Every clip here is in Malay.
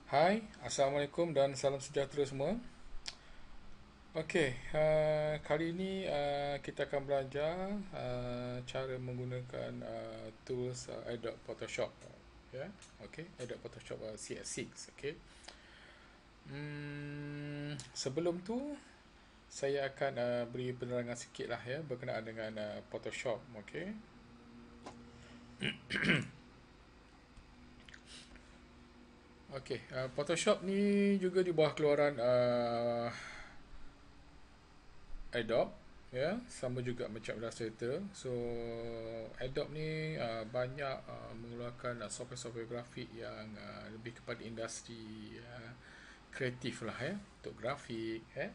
Hai, Assalamualaikum dan salam sejahtera semua. Okey, kali ini kita akan belajar cara menggunakan tools Adobe Photoshop. Ya, okey, Adobe Photoshop CS6. Okey. Sebelum tu saya akan beri penerangan sikit lah ya berkenaan dengan Photoshop. Okey. Okey, Photoshop ni juga di bawah keluaran Adobe, ya, sama juga macam Illustrator. So Adobe ni banyak mengeluarkan software-software grafik yang lebih kepada industri kreatif lah ya, untuk grafik ya.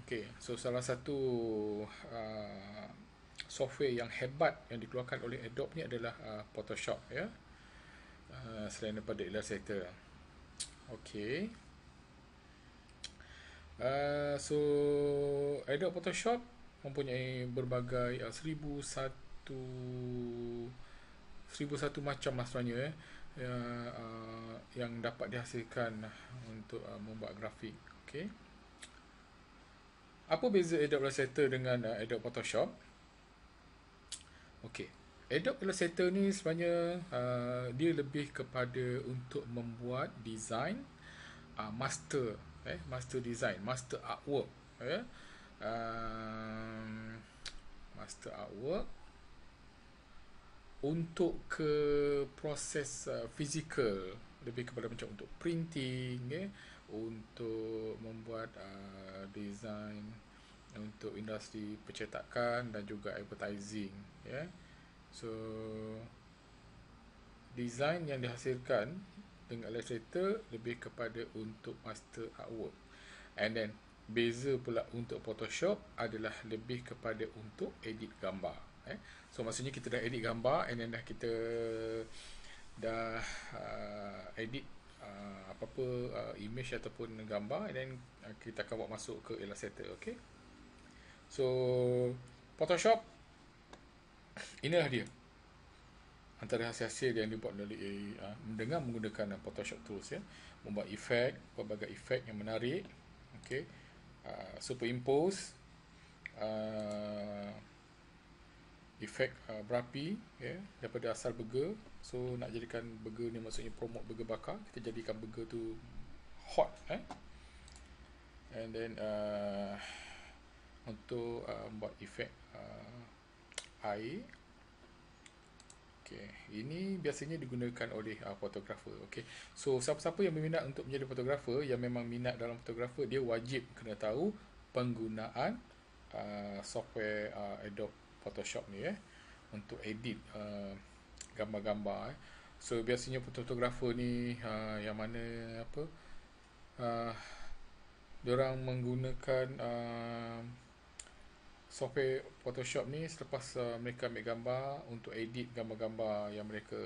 Okey, so salah satu uh, software yang hebat yang dikeluarkan oleh Adobe ni adalah Photoshop ya, selain daripada Illustrator. Okey. So Adobe Photoshop mempunyai berbagai 1001 macam lah sebenarnya yang dapat dihasilkan untuk membuat grafik. Okey. Apa beza Adobe Illustrator dengan Adobe Photoshop? Okey. Adobe Illustrator ni sebenarnya dia lebih kepada untuk membuat design master, master design, master artwork, ya. Um, Master artwork untuk ke proses fizikal, lebih kepada macam untuk printing, untuk membuat design untuk industri percetakan dan juga advertising, ya. So design yang dihasilkan dengan Illustrator lebih kepada untuk master artwork, and then beza pula untuk Photoshop adalah lebih kepada untuk edit gambar. So maksudnya kita dah edit gambar, and then dah edit apa-apa image ataupun gambar, and then kita akan bawa masuk ke Illustrator. Okay. So Photoshop, inilah dia antara hasil-hasil yang dibuat dengan menggunakan Photoshop tools ya, membuat efek, pelbagai efek yang menarik. Okey. Superimpose efek berapi ya, daripada asal burger. So nak jadikan burger ni, maksudnya promote burger bakar, kita jadikan burger tu hot, and then untuk buat efek air. Okay. Ini biasanya digunakan oleh fotografer. Okay. So siapa-siapa yang berminat untuk menjadi fotografer, yang memang minat dalam fotografer, dia wajib kena tahu penggunaan software Adobe Photoshop ni untuk edit gambar-gambar. So biasanya fotografer ni yang mana apa, diorang menggunakan software Photoshop ni selepas mereka ambil gambar untuk edit gambar-gambar yang mereka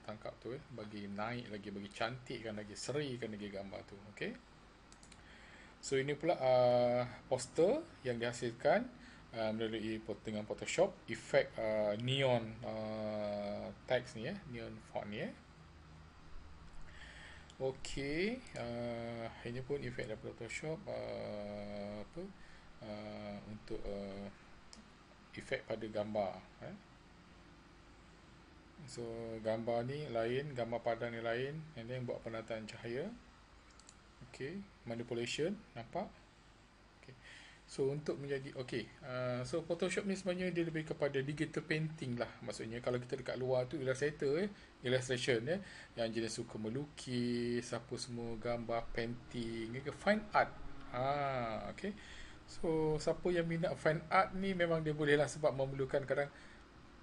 tangkap tu, bagi naik lagi, bagi cantikkan lagi, serikan lagi gambar tu. Okay. So ini pula poster yang dihasilkan melalui dengan Photoshop, efek neon text ni neon font ni Okey, ini pun efek daripada Photoshop apa untuk efek pada gambar. So gambar ni lain, gambar padan ni lain, and then buat penataan cahaya. Okey, manipulation, nampak? Okey. So untuk menjadi so Photoshop ni sebenarnya dia lebih kepada digital painting lah. Maksudnya kalau kita dekat luar tu Illustrator illustration yang jenis suka melukis, apa semua, gambar, painting, fine art. Okey. So siapa yang minat fine art ni memang dia boleh lah, sebab memerlukan kadang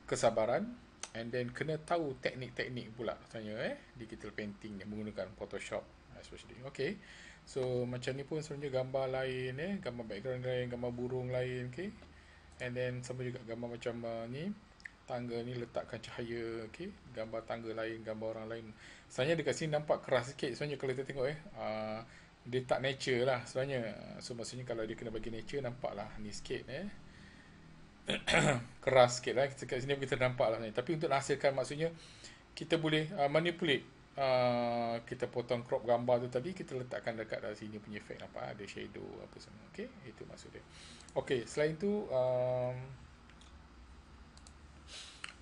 kesabaran, and then kena tahu teknik-teknik pula sebenarnya digital painting yang menggunakan Photoshop especially. Okay. So macam ni pun sebenarnya gambar lain gambar background lain, gambar burung lain. Okay. And then sama juga gambar macam ni, tangga ni letakkan cahaya. Okay. Gambar tangga lain, gambar orang lain. Sebenarnya dekat sini nampak keras sikit sebenarnya kalau kita tengok dia tak nature lah sebenarnya. So maksudnya kalau dia kena bagi nature, nampak lah ni sikit keras sikit lah. Kat sini kita nampak lah. Tapi untuk hasilkan, maksudnya kita boleh manipulate kita potong crop gambar tu tadi, kita letakkan dekat dalam sini punya efek, nampak ada shadow apa semua. Okey, itu maksud dia. Okey, selain tu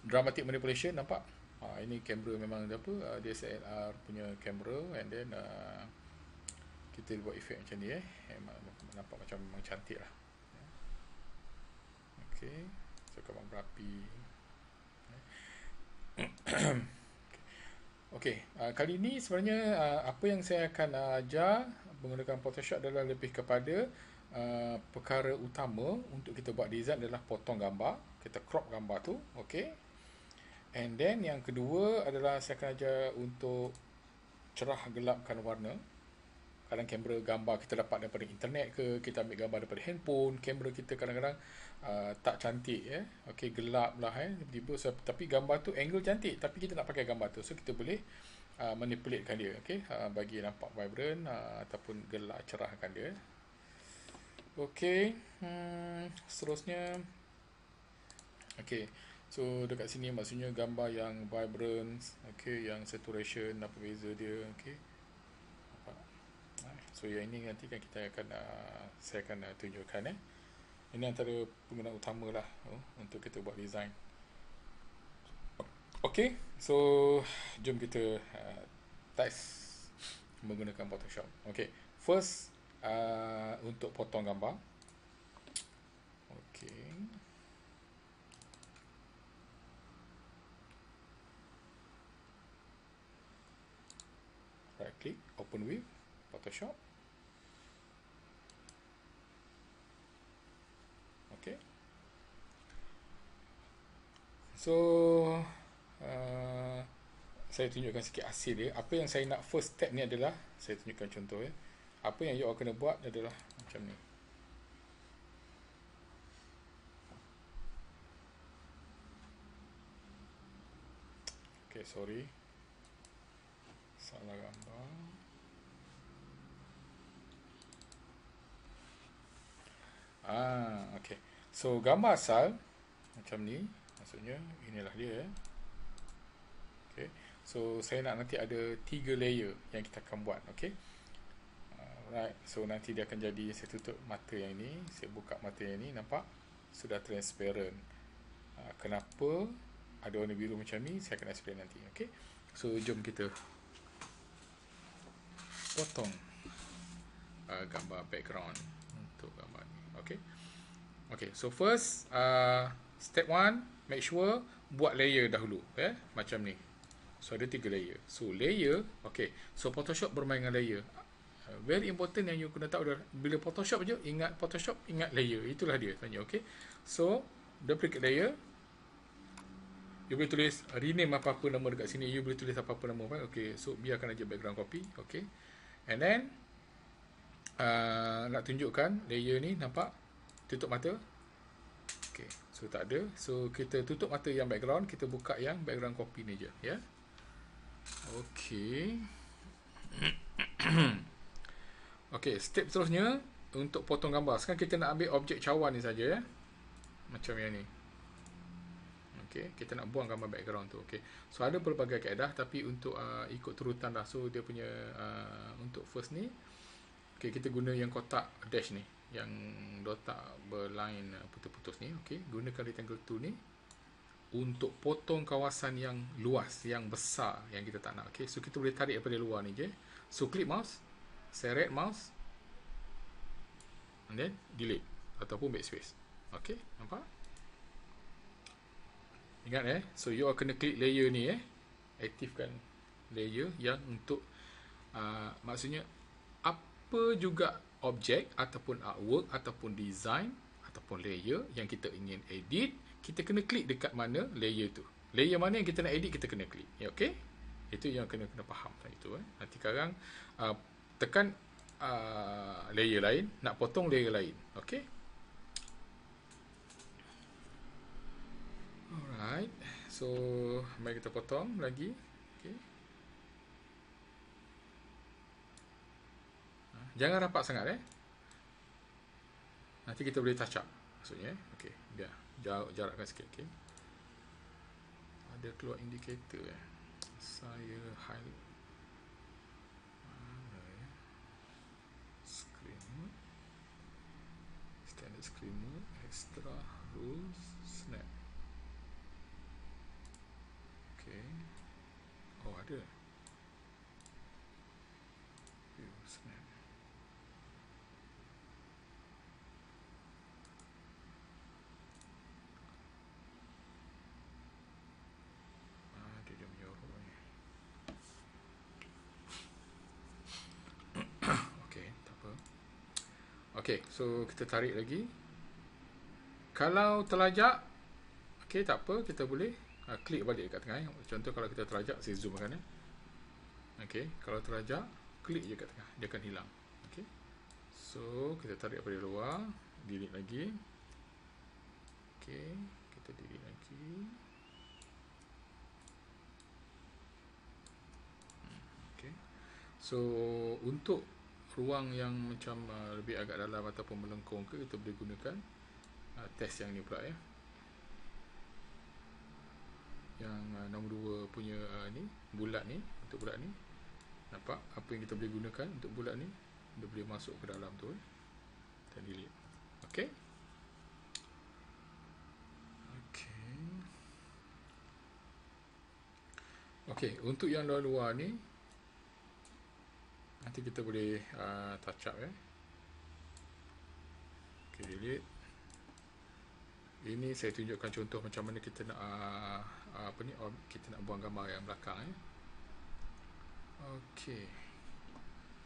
dramatic manipulation, nampak? Ini kamera memang apa, DSLR punya kamera, and then kita buat efek macam ni nampak macam memang cantik lah. Okey, so gambar berapi. Okey, kali ni sebenarnya apa yang saya akan ajar menggunakan Photoshop adalah lebih kepada perkara utama untuk kita buat design adalah potong gambar, kita crop gambar tu, okey. And then yang kedua adalah saya akan ajar untuk cerah gelapkan warna. Kadang kamera gambar kita dapat daripada internet ke, kita ambil gambar daripada handphone, kamera kita kadang-kadang tak cantik, okey, gelap lah, tiba-tiba, tapi gambar tu angle cantik, tapi kita nak pakai gambar tu, so kita boleh manipulatekan dia, okey, bagi nampak vibrant ataupun gelap, cerahkan dia. Okey, seterusnya, okey, so dekat sini maksudnya gambar yang vibrant, okey, yang saturation, apa beza dia, okey. So yang ini nanti kan kita akan saya akan tunjukkan. Ini antara penggunaan utama lah untuk kita buat design. Okey, so jom kita test menggunakan Photoshop. Okey, first untuk potong gambar. Okey, right click, open with Photoshop. Okay. So saya tunjukkan sikit hasil dia. Apa yang saya nak first step ni adalah, saya tunjukkan contoh apa yang you all kena buat adalah macam ni. Okay, sorry, salah gambar. Okay. So gambar asal macam ni, maksudnya inilah dia. Okay. So saya nak nanti ada 3 layer yang kita akan buat. Okay. Right. So nanti dia akan jadi, saya tutup mata yang ni, saya buka mata yang ni, nampak sudah transparent. Kenapa ada warna biru macam ni, saya akan explain nanti. Okay. So jom kita potong gambar background untuk gambar ni. Okay. Okay, so first step 1, make sure buat layer dahulu, macam ni. So ada 3 layer. So layer, okay, so Photoshop bermain dengan layer. Very important yang you kena tahu adalah, bila Photoshop je, ingat Photoshop, ingat layer. Itulah dia tanya. Okay, so duplicate layer. You boleh tulis rename apa-apa nama dekat sini, you boleh tulis apa-apa nama. Okay, so biarkan aja background copy. Okay, and then nak tunjukkan layer ni, nampak tutup mata. Okay, so tak ada, so kita tutup mata yang background, kita buka yang background copy ni je, ya. Okay. Okay, step seterusnya untuk potong gambar. Sekarang kita nak ambil objek cawan ni saja, macam yang ni. Okay, kita nak buang gambar background tu. Okay, so ada pelbagai kaedah, tapi untuk ikut turutan lah. So dia punya untuk first ni, okay, kita guna yang kotak dash ni, yang letak berline putus-putus ni. Okay, gunakan rectangle tool ni untuk potong kawasan yang luas, yang besar, yang kita tak nak. Okay, so kita boleh tarik daripada luar ni je. So klik mouse, select mouse, and then delete ataupun backspace. Okay, nampak? Ingat so you all kena klik layer ni, aktifkan layer yang untuk maksudnya apa juga objek ataupun artwork ataupun design ataupun layer yang kita ingin edit, kita kena klik dekat mana layer tu. Layer mana yang kita nak edit, kita kena klik. Ya, okey? Itu yang kena faham itu. Nanti sekarang tekan layer lain, nak potong layer lain. Okey? Alright. So, mari kita potong lagi. Okey. Jangan rapat sangat, Nanti kita boleh touch up maksudnya. Okey, biar jarakkan sikit. Okey. Ada keluar indikator, saya highlight. screen mode, extra rules, snap. Okay. Oh, ada view snap. Dia menyorok ni. Okay, tak apa. Okay, so kita tarik lagi. Kalau terlajak, okay, tak apa, kita boleh klik balik kat tengah. Contoh kalau kita terlajak, saya zoomkan. Okay, kalau terlajak, klik je kat tengah, dia akan hilang. Okay, so kita tarik daripada luar, delete lagi. Okay, kita delete lagi. Okay, so untuk ruang yang macam lebih agak dalam ataupun melengkung ke, kita boleh gunakan test yang ni pula ya. Yang nombor 2 punya ni, bulat ni, untuk bulat ni. Nampak apa yang kita boleh gunakan untuk bulat ni? Dia boleh masuk ke dalam tu dan delete. Okay. Okay. Okay, untuk yang luar-luar ni nanti kita boleh touch up ya. Okay, delete. Ini saya tunjukkan contoh macam mana kita nak apa ni, kita nak buang gambar yang belakang ya. Okey.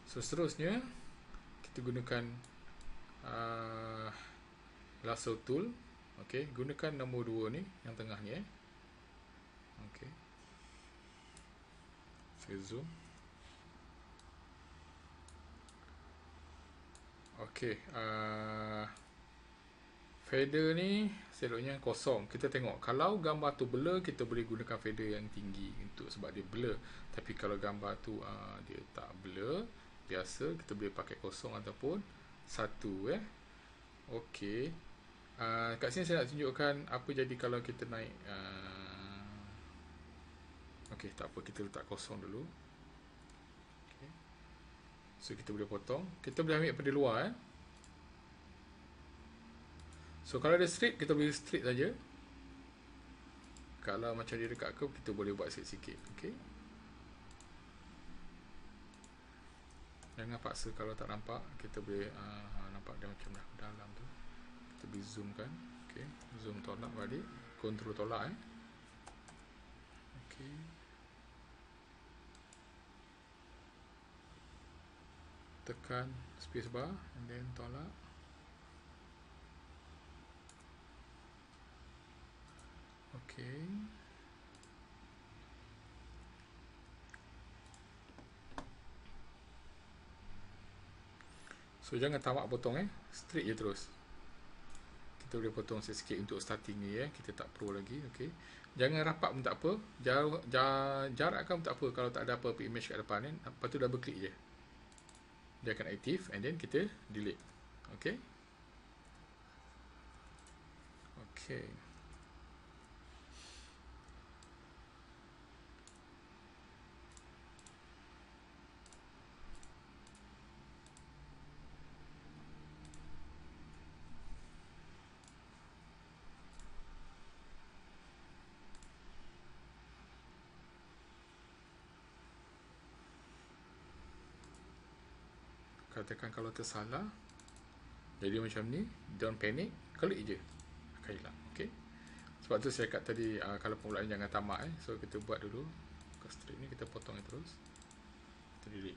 So seterusnya kita gunakan lasso tool. Okey, gunakan nombor 2 ni yang tengah ni Okey. Saya zoom. Okey, fader ni seloknya kosong. Kita tengok kalau gambar tu blur, kita boleh gunakan fader yang tinggi untuk sebab dia blur. Tapi kalau gambar tu dia tak blur, biasa kita boleh pakai kosong ataupun 1 Okey. Kat sini saya nak tunjukkan apa jadi kalau kita naik okey, tak apa, kita letak kosong dulu. Okay. So kita boleh potong. Kita boleh ambil pada luar So kalau dia straight, kita boleh straight saja. Kalau macam dia dekat ke, kita boleh buat sikit-sikit. Okey. Jangan paksa kalau tak nampak. Kita boleh nampak dia macam dah dalam tu. Kita boleh zoomkan. Okey, zoom tolak balik. Control tolak Okey. Tekan spacebar and then tolak. Okey. So jangan tamak potong straight je terus. Kita boleh potong sikit untuk starting ni kita tak pro lagi. Okey. Jangan rapat pun tak apa. Jarakkan pun tak apa kalau tak ada apa-apa image kat depan Lepas tu double click je. Dia akan aktif and then kita delete. Okey. Okey. Katakan kalau tersalah jadi macam ni, don't panic, klik je akan hilang. Okay. Sebab tu saya kat tadi kalau permulaan jangan tamak so kita buat dulu straight ni, kita potong terus, kita delete.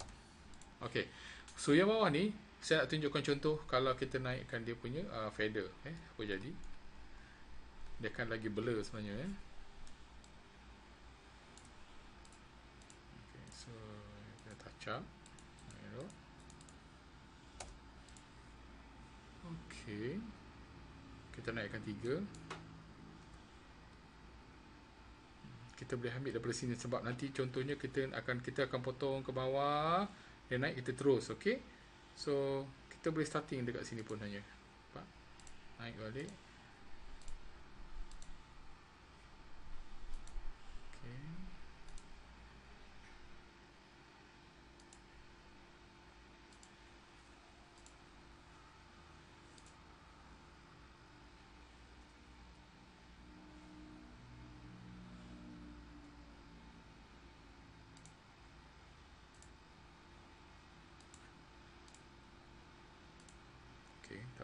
Okay, so yang bawah ni saya nak tunjukkan contoh kalau kita naikkan dia punya fader apa jadi. Dia akan lagi blur sebenarnya Okay, so kita touch up. Okey. Kita naikkan 3. Kita boleh ambil daripada sini sebab nanti contohnya kita akan potong ke bawah dan naik kita terus, okey. So kita boleh starting dekat sini pun hanya. Nampak? Naik balik. Okey.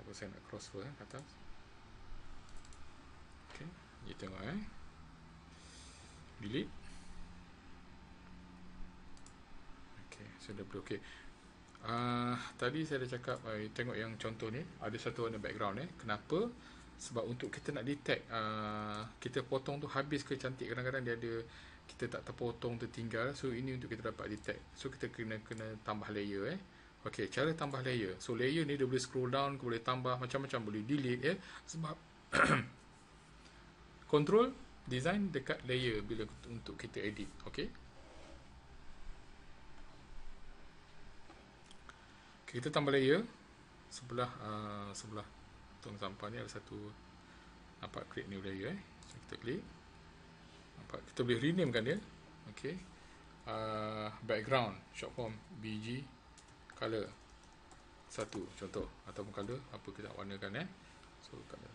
apa saya nak cross ke atas. Ok, you tengok delete. Ok, so dah boleh. Ok, tadi saya dah cakap, tengok yang contoh ni, ada satu warna background kenapa? Sebab untuk kita nak detect kita potong tu habis ke cantik, kadang-kadang dia ada, kita tak terpotong, tertinggal. So ini untuk kita dapat detect. So kita kena tambah layer ok, cara tambah layer. So layer ni dia boleh scroll down, boleh tambah macam-macam, boleh delete sebab control design dekat layer bila untuk kita edit. Ok, kita tambah layer sebelah tong sampah ni ada satu, nampak, create new layer so kita klik, nampak, kita boleh rename kan dia. Ok, background short form BG color 1 contoh, ataupun color apa kita nak warnakan so color.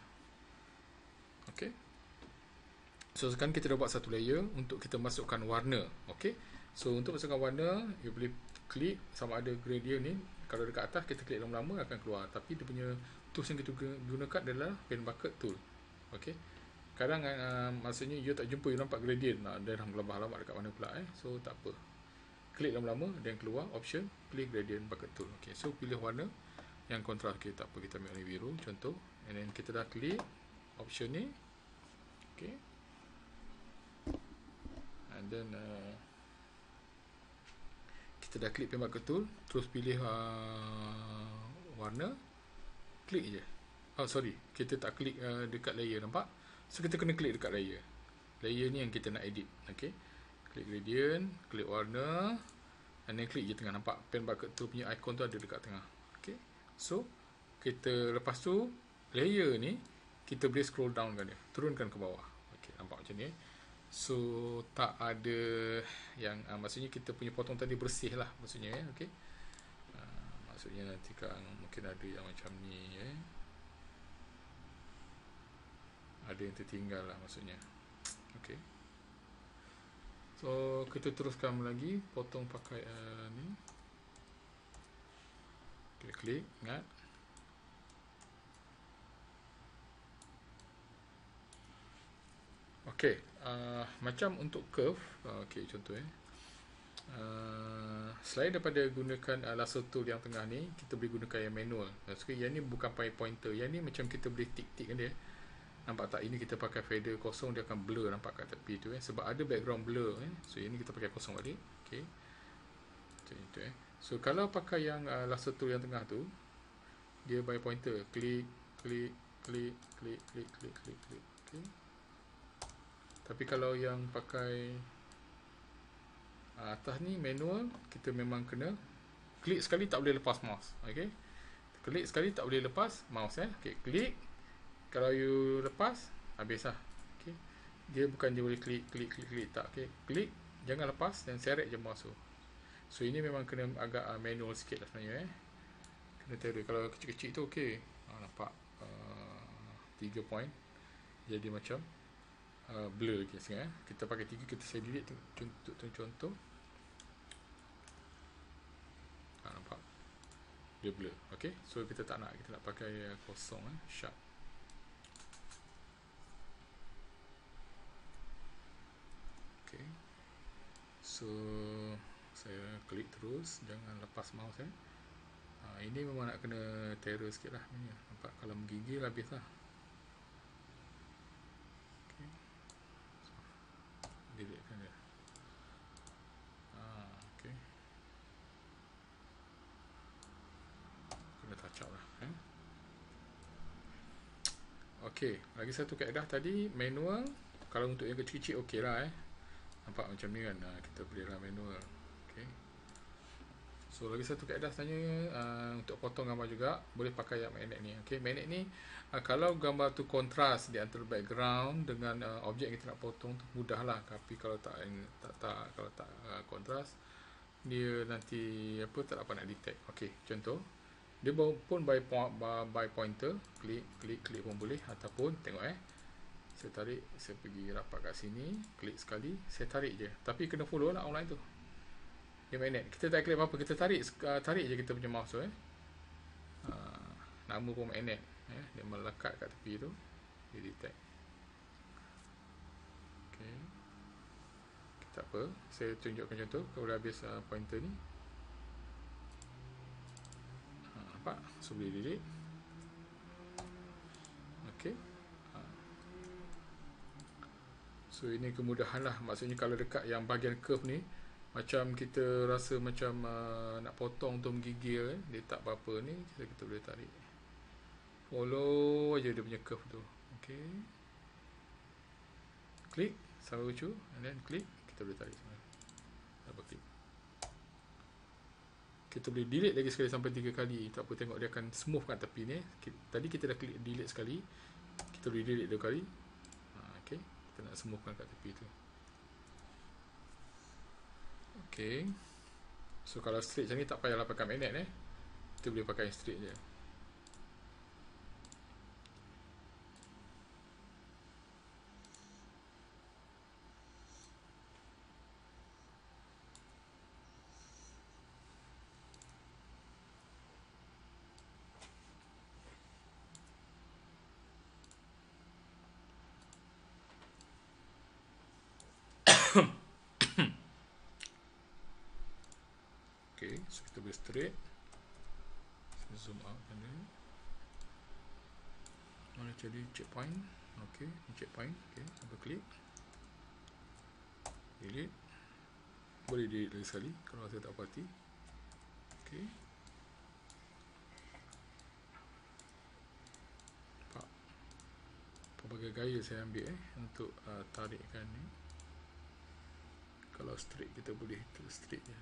Ok, so sekarang kita dah buat satu layer untuk kita masukkan warna. Ok, so untuk masukkan warna, you boleh klik sama ada gradient ni, kalau dekat atas kita klik lama-lama akan keluar, tapi dia punya tools yang kita gunakan adalah pen bucket tool. Ok, kadang maksudnya you tak jumpa, you nampak gradient, dia dah melambah-lambah dekat mana pula so tak apa, klik lama-lama dan keluar option klik gradient bucket tool. Ok, so pilih warna yang kontras. Ok, tak apa, kita ambil warna biru contoh, and then kita dah klik option ni. Ok, and then kita dah klik pen bucket tool, terus pilih warna, klik je. Sorry, kita tak klik dekat layer, nampak? So kita kena klik dekat layer. Layer ni yang kita nak edit. Ok, klik gradient, klik warna, and then klik je tengah, nampak? Pen bucket tool punya icon tu ada dekat tengah. Ok, so kita lepas tu layer ni kita boleh scroll down kan dia, turunkan ke bawah. Ok, nampak macam ni. So tak ada yang maksudnya kita punya potong tadi bersih lah maksudnya ok, maksudnya nanti kan mungkin ada yang macam ni ada yang tertinggal lah maksudnya. Ok, so kita teruskan lagi, potong pakai ni, klik, ingat. Ok, macam untuk curve, ok contoh selain daripada gunakan lasso tool yang tengah ni, kita boleh gunakan yang manual. Maksudnya yang ni bukan pakai pointer, yang ni macam kita boleh tik-tik kan dia, nampak tak? Ini kita pakai fader kosong, dia akan blur, nampak kat tepi tu sebab ada background blur so yang ni kita pakai kosong balik. Ok, macam itu so kalau pakai yang lasso tool yang tengah tu, dia by pointer, klik. Ok, tapi kalau yang pakai atas ni manual, kita memang kena klik sekali, tak boleh lepas mouse. Ok, klik sekali tak boleh lepas mouse ok, klik, kalau you lepas habis lah. Ok, dia bukan dia boleh klik tak. Ok, klik, jangan lepas dan seret je mouse tu. So ini memang kena agak manual sikit lah sebenarnya kena terror. Kalau kecil-kecil tu ok, nampak 3 point jadi macam blur je sekarang kita pakai 3, kita saya delete untuk contoh. Nampak dia blur. Ok, so kita tak nak, kita nak pakai kosong sharp. Ok, so saya klik terus, jangan lepas mouse ini memang nak kena terror sikit lah ni. Nampak kalau menggigil habis lah. Ok, delete kan dia. Ok, kena touch up lah ok, lagi satu kaedah tadi manual. Kalau untuk yang kecil-kecil ok lah nampak macam ni kan, kita boleh lah manual. Ok, so lagi satu kaedah sebenarnya untuk potong gambar juga boleh pakai yang magnet ni. Ok, magnet ni kalau gambar tu kontras di antara background dengan objek yang kita nak potong tu mudah lah, tapi kalau tak kontras, dia nanti tak dapat nak detect. Ok, contoh dia pun by pointer, klik pun boleh, ataupun tengok saya tarik, saya pergi rapat kat sini, klik sekali, saya tarik je, tapi kena follow lah online tu, dia magnet, kita tak klik apa-apa, kita tarik je kita punya mouse tu nama pun magnet. Dia melekat kat tepi tu, dia detect. Okay. Tak apa, saya tunjukkan contoh kalau dah habis pointer ni. Nampak? So boleh delete. Okay. So ini kemudahan lah. Maksudnya kalau dekat yang bahagian curve ni, macam kita rasa macam nak potong tu menggigil, dia tak apa-apa ni, kita boleh tarik. Follow aja dia punya curve tu. Okay. Klik sampai lucu, and then klik, kita boleh tarik semua. Double klik. Kita boleh delete lagi sekali sampai 3 kali. Tak apa, tengok dia akan smooth kat tepi ni. Tadi kita dah klik delete sekali, kita boleh delete 2 kali. Okay. Kita nak smoothkan kat tepi tu. Okay. So kalau straight macam ni tak payahlah pakai magnet kita boleh pakai straight je. Okay, so kita boleh straight. Zoom out kan dia. Mana jadi checkpoint. Okay, checkpoint. Okay, double klik, delete. Boleh delete lagi sekali kalau saya tak puas hati. Okay. Nampak pelbagai gaya saya ambil untuk tarikkan ni. Kalau straight kita boleh straight je.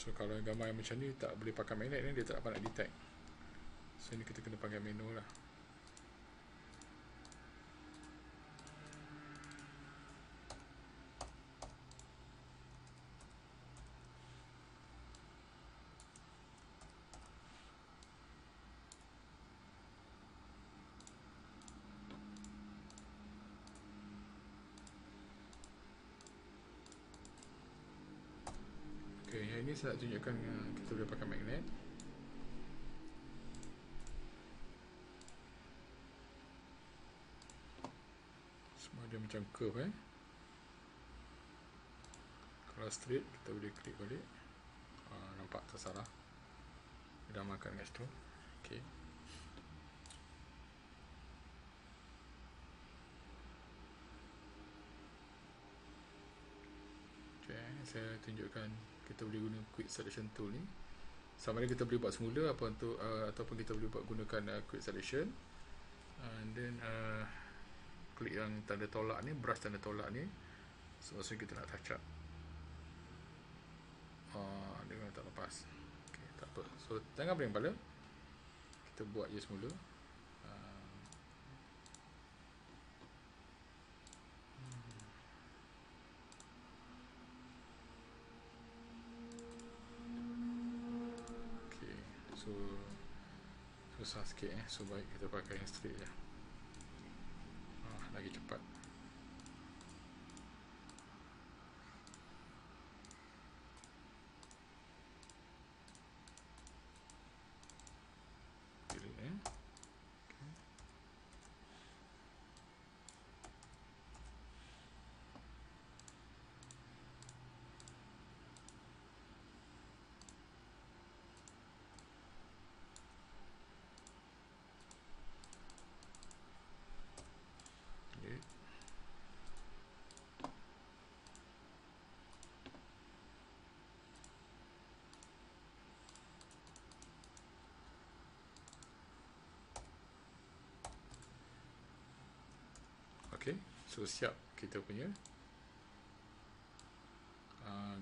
So kalau gambar yang macam ni tak boleh pakai magnet ni, dia tak dapat nak detect. So ni kita kena pakai manual lah. Okay, yang ini saya nak tunjukkan kita boleh pakai magnet. Semua dia macam curve Kalau straight kita boleh klik balik. Nampak tak salah. Dia dah makan kat situ. Okay. Okay, saya tunjukkan kita boleh guna quick selection tool ni. Sama ada kita boleh buat semula ataupun kita boleh buat gunakan quick selection. And then klik yang tanda tolak ni, brush tanda tolak ni. So maksudnya kita nak touch up. Dia memang tak lepas. Okay, tak apa. So jangan pening kepala. Kita buat je semula. Okay, so susah sikit so baik kita pakai yang straight je. Lagi cepat. Okay, so siap kita punya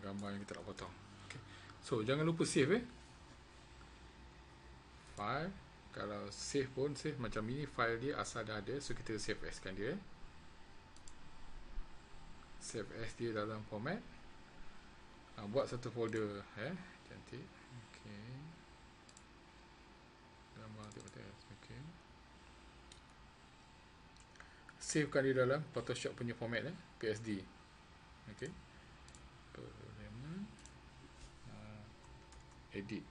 gambar yang kita nak potong. Okay. So jangan lupa save file. Kalau save pun save macam ini, file dia asal dah ada, so kita save as kan dia. Save as dia dalam format. Buat satu folder cantik. Okey. Gambar TPS. Okey. Save kan dia dalam Photoshop punya format PSD. Okey. Edit.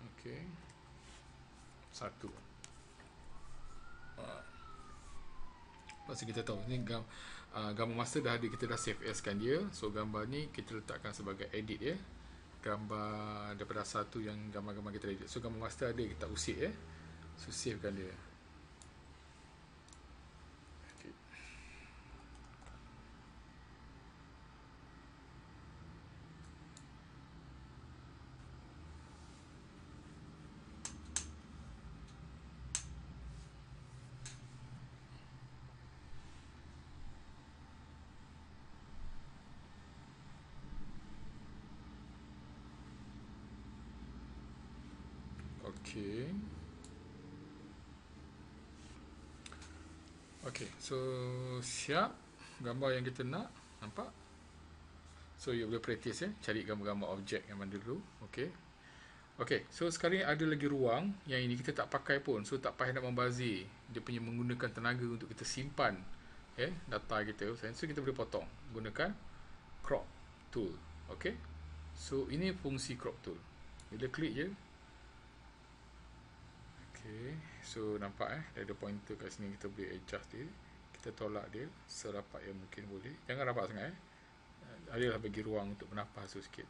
Okey. Satu. Maksud kita tahu ni gambar master dah ada, kita dah save as kan dia. So gambar ni kita letakkan sebagai edit gambar daripada satu yang gambar-gambar kita edit. So gambar master ada, kita usik so save kan dia. Okey. Okey, so siap gambar yang kita nak, nampak? So you boleh practice cari gambar-gambar objek yang mana dulu. Okey. Okey, so sekarang ada lagi ruang yang ini kita tak pakai pun. So tak payah nak membazir. Dia punya menggunakan tenaga untuk kita simpan data kita. So kita boleh potong gunakan crop tool. Okey. So ini fungsi crop tool. Bila klik je. Okey, so nampak ada pointer kat sini, kita boleh adjust dia. Kita tolak dia serapat yang mungkin boleh. Jangan rapat sangat Adalah bagi ruang untuk bernafas tu sikit.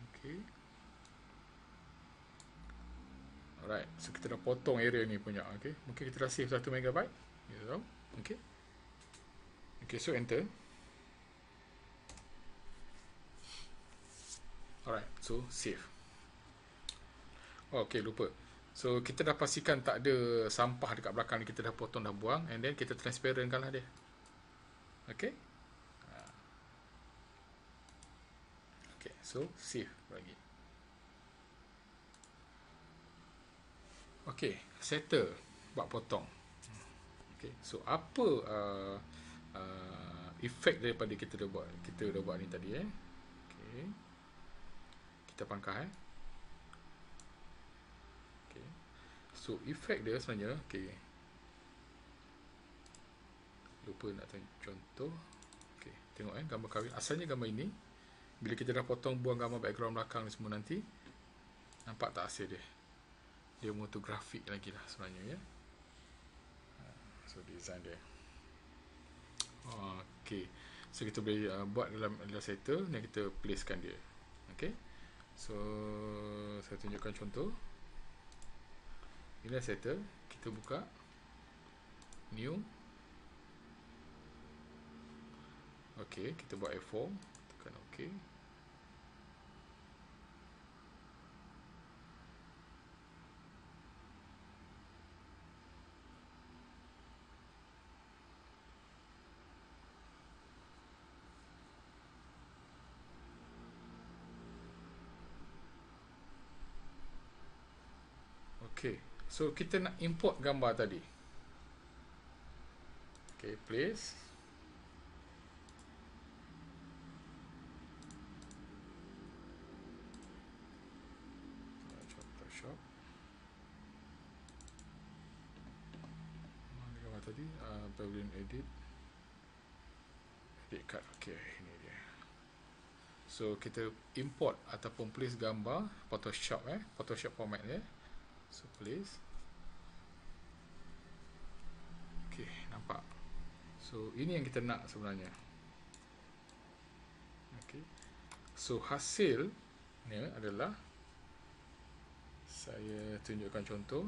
Okey. Alright, so kita dah potong area ni punya. Okey, mungkin kita dah save 1 MB. You tahu. Okey. Okey, so enter. Alright, so save. Okey, lupa. So kita dah pastikan tak ada sampah dekat belakang ni, kita dah potong, dah buang, and then kita transparentkan lah dia. Okay. Okay, so save lagi. Okay, settle buat potong. Okay, so apa efek daripada kita dah buat ni tadi Okay, kita pangkah So efek dia sebenarnya, lupa nak contoh. Tengok gambar kahwin. Asalnya gambar ini, bila kita dah potong, buang gambar background belakang ni semua nanti, nampak tak hasil dia? Dia motografik lagi lah sebenarnya So design dia. So kita boleh buat dalam Illustrator dan kita placekan dia. So saya tunjukkan contoh. Illustrator, kita buka new. Okey, kita buat A4, tekan OK. Okey, so kita nak import gambar tadi. Okey, place. Photoshop. Mana gambar tadi? Pavilion edit. Edit cut. Okey, ini dia. So kita import ataupun place gambar Photoshop Photoshop format dia. So place. Okey, nampak. So ini yang kita nak sebenarnya. Okey. So hasilnya adalah, saya tunjukkan contoh.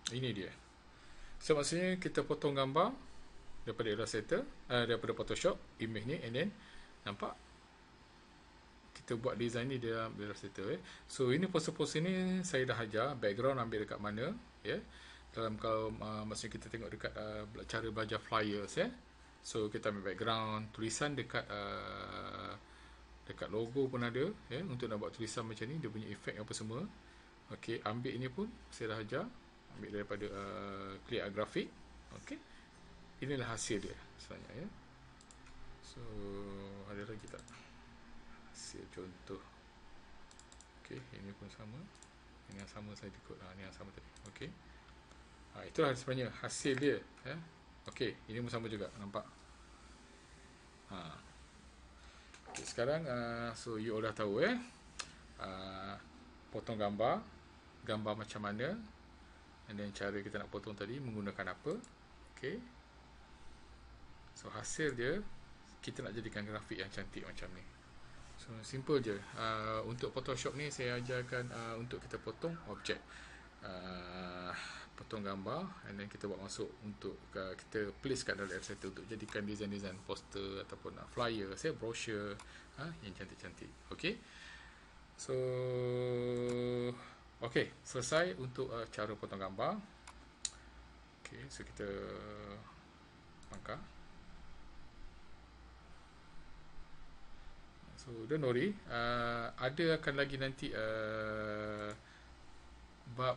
Ini dia. So maksudnya kita potong gambar daripada Illustrator, daripada Photoshop, image ni, and then nampak kita buat design ni dalam Illustrator. So ini pose-pose ni saya dah ajar background ambil dekat mana, dalam kalau maksudnya kita tengok dekat cara belajar flyers, so kita ambil background, tulisan dekat dekat logo pun ada, untuk nak buat tulisan macam ni, dia punya efek apa semua. Okey, ambil ini pun saya dah ajar, ambil daripada Clear Art Graphic. Okey, inilah hasil dia sebenarnya, So ada lagi tak hasil contoh? Okey, ini pun sama, ini yang sama saya ikut, ini yang sama tadi. Okey, itulah sebenarnya hasil dia, Okey, ini pun sama juga, nampak? Okay, sekarang so you all dah tahu, potong gambar macam mana, dan cara kita nak potong tadi menggunakan apa. Okey, so hasil dia kita nak jadikan grafik yang cantik macam ni. So simple je. Untuk Photoshop ni saya ajarkan untuk kita potong objek, potong gambar, and then kita buat masuk untuk kita place kat dalam Illustrator untuk jadikan design-design poster ataupun flyer, brochure, yang cantik-cantik. Okey, so okey, selesai untuk cara potong gambar. Okey, so kita angkat. So don't worry, ada akan lagi nanti bab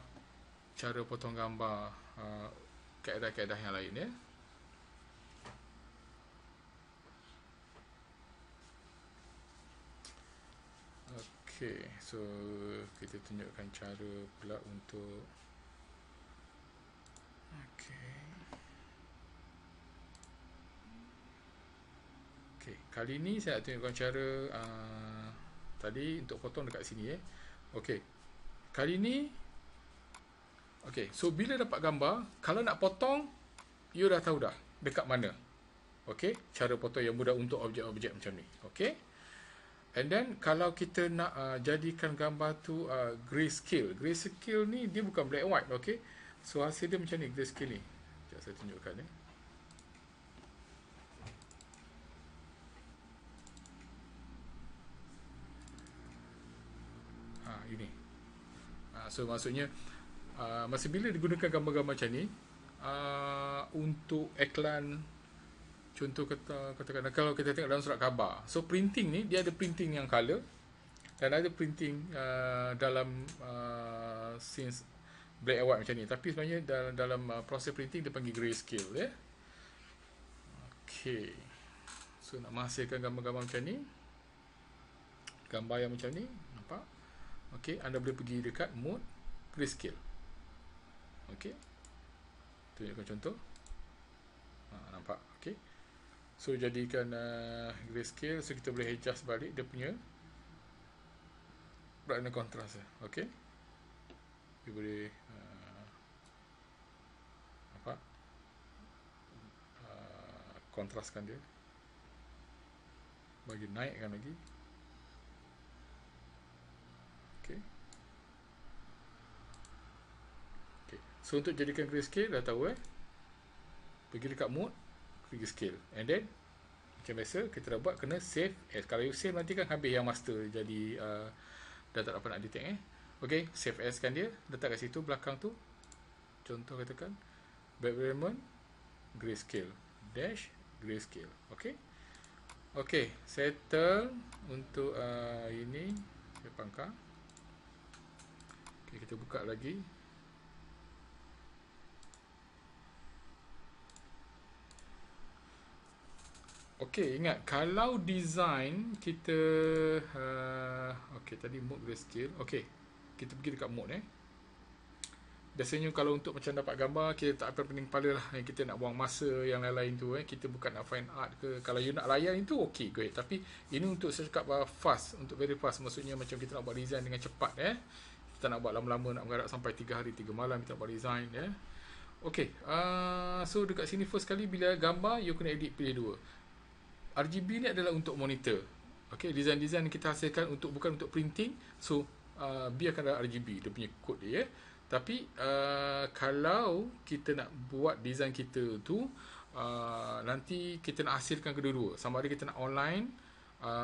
cara potong gambar, kaedah-kaedah yang lain, Okey, so kita tunjukkan cara pula untuk Okey, kali ni saya nak tunjukkan cara tadi untuk potong dekat sini, Okey, kali ni Okey, so bila dapat gambar, kalau nak potong, you dah tahu dah dekat mana. Okey, cara potong yang mudah untuk objek-objek macam ni. Okey, and then kalau kita nak jadikan gambar tu grayscale. Grayscale ni dia bukan black and white. Okey, so hasil dia macam ni, grayscale ni. Sekejap saya tunjukkan, ini. So maksudnya masa bila digunakan gambar-gambar macam ni untuk iklan, contoh katakan kalau kita tengok dalam surat khabar, so printing ni dia ada printing yang color dan ada printing dalam since black and white macam ni, tapi sebenarnya dalam proses printing dia panggil grayscale, Okey, so nak menghasilkan gambar-gambar macam ni, gambar yang macam ni, nampak? Okey, anda boleh pergi dekat mode grayscale. Okey, tunjukkan contoh. Nampak? Okey, so jadikan grayscale, so kita boleh adjust balik dia punya brightness contrast. Okey, kita boleh kontraskan dia, bagi naikkan lagi. Okey, so untuk jadikan grayscale dah tahu, pergi dekat mode grayscale, and then macam biasa kita dah buat, kena save as. Kalau you save nanti kan habis yang master, jadi dah tak dapat nak detect, Okey, save as kan dia, letak kat situ belakang tu, contoh katakan background grayscale dash grayscale. Okey, okey, settle untuk ini saya pangkal. Okey, kita buka lagi. Okey, ingat kalau design kita okey, tadi mode grayscale. Okey, kita pergi dekat mode, Biasanya kalau untuk macam dapat gambar, kita tak apa pening kepala lah, kita nak buang masa yang lain-lain tu, kita bukan nak fine art ke. Kalau you nak layan itu okey, great. Tapi ini untuk saya cakap fast, untuk very fast, maksudnya macam kita nak buat design dengan cepat, kita nak buat lama-lama, nak mengharap sampai 3 hari 3 malam kita nak buat design, Okey, so dekat sini first kali bila gambar, you kena edit pilih dua. RGB ni adalah untuk monitor. Okey, design-design kita hasilkan untuk bukan untuk printing, so biarkan ada RGB dia punya kod dia, Tapi kalau kita nak buat design kita tu nanti kita nak hasilkan kedua-dua, sama ada kita nak online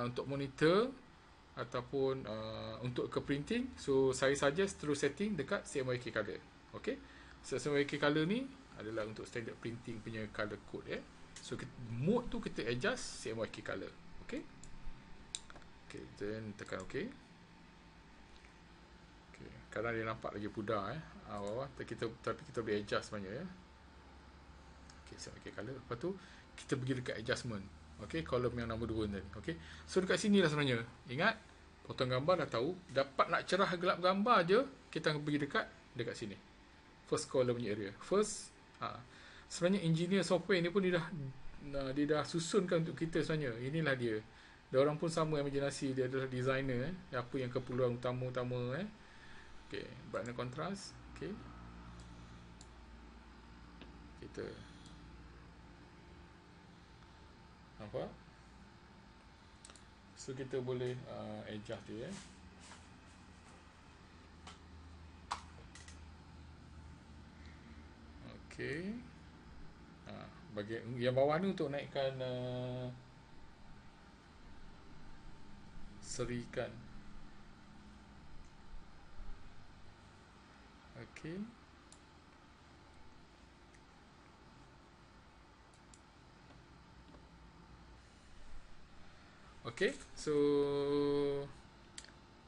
untuk monitor ataupun untuk ke printing, so saya suggest terus setting dekat CMYK color. Okay, so CMYK color ni adalah untuk standard printing punya color code ya. So mode tu kita adjust CMYK color. Okay, okay, then tekan okay. Okay, kadang dia nampak lagi pudar bawah, tapi kita boleh adjust sebenarnya ya. Okay, CMYK color. Lepas tu kita pergi dekat adjustment. Okay, column yang nombor 2 tadi. Okay, so dekat sini lah sebenarnya. Ingat, potong gambar dah tahu. Dapat nak cerah gelap gambar je, kita akan pergi dekat sini. First column punya area. Sebenarnya engineer software ni pun dia dah susunkan untuk kita sebenarnya. Inilah dia. Dia orang pun sama imaginasi, dia adalah designer apa yang keperluan utama-utama Okay, brightness contrast. Okay, kita nampak? So kita boleh adjust dia Okay, bagi yang bawah ni untuk naikkan serikan. Okay, okay, so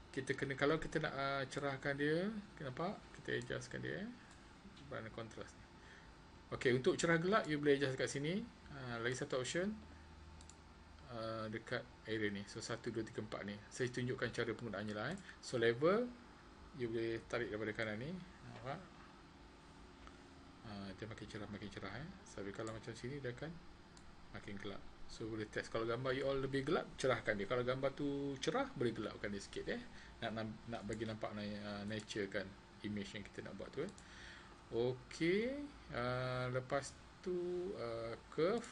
kita kena, kalau kita nak cerahkan dia, nampak? Kita adjustkan dia brightness contrast. Okay, untuk cerah gelap you boleh adjust kat sini. Lagi satu option dekat area ni. So 1, 2, 3, 4 ni. Saya tunjukkan cara penggunaannya lah. So level you boleh tarik daripada kanan ni. Nampak? Dia makin cerah Tapi kalau macam sini dia akan makin gelap. So boleh test. Kalau gambar you all lebih gelap, cerahkan dia. Kalau gambar tu cerah, boleh gelapkan dia sikit nak bagi nampak nature kan image yang kita nak buat tu Okay, lepas tu curve.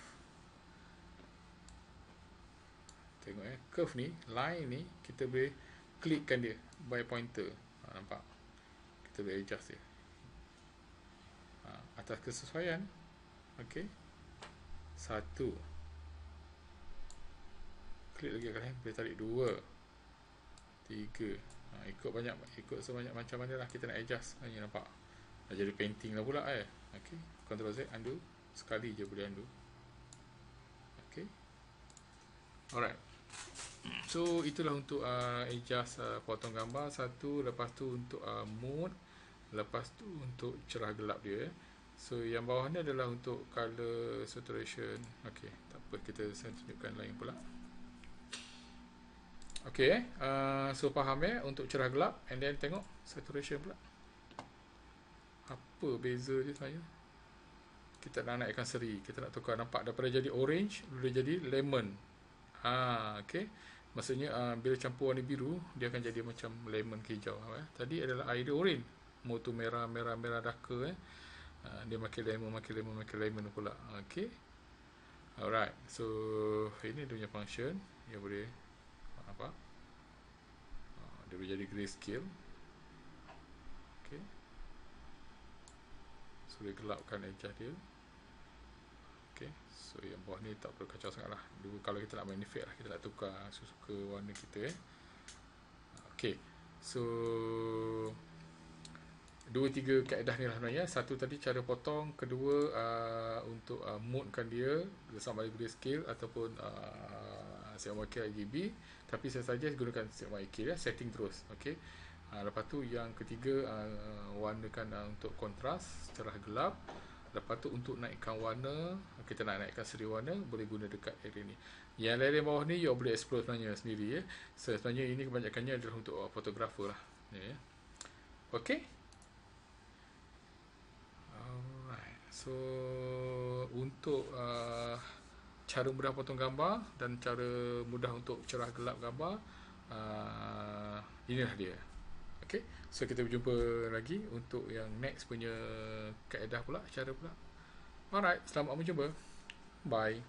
Tengok curve ni, line ni kita boleh klikkan dia by pointer. Nampak? Kita boleh adjust dia atas kesesuaian. Okay, 1, klik lagi kan, boleh tarik 2, 3, ikut sebanyak macam mana lah kita nak adjust. Nampak? Dah jadi painting lah pula Okay, Ctrl Z, undo. Sekali je boleh undo. Okay, alright. So itulah untuk adjust potong gambar satu. Lepas tu untuk mode. Lepas tu untuk cerah gelap dia So yang bawah ni adalah untuk color saturation. Okay, tak apa, kita tunjukkan lain pula. Okay, so faham untuk cerah gelap. And then tengok saturation pula. Apa beza dia sebenarnya? Kita nak naikkan seri, kita nak tukar. Nampak daripada jadi orange boleh jadi lemon. Okay, maksudnya bila campur warna biru dia akan jadi macam lemon ke hijau. Tadi adalah air dia orange, mau tu merah darker dia makin lemon pula. Okay, alright. So ini dia punya function. Dia boleh apa? Dia boleh jadi grayscale. Okay, so dia gelapkan edge dia. Okay, so yang bawah ni tak perlu kacau sangat lah. Dulu kalau kita nak main effect lah, kita nak tukar suka warna kita Okay, so 2-3 kaedah ni lah sebenarnya. Satu tadi cara potong, kedua untuk modekan dia sama ada grayscale ataupun CMYK RGB. Tapi saya suggest gunakan CMYK setting terus. Okay, lepas tu yang ketiga warnakan untuk kontras, cerah gelap. Lepas tu untuk naikkan warna, kita nak naikkan seri warna, boleh guna dekat area ni. Yang lain bawah ni you boleh explore sebenarnya sendiri So sebenarnya ini kebanyakannya adalah untuk fotografer lah Okay, alright. So untuk cara mudah potong gambar dan cara mudah untuk cerah gelap gambar, inilah dia. Okay, so kita berjumpa lagi untuk yang next punya kaedah pula, cara pula. Alright, selamat berjumpa. Bye.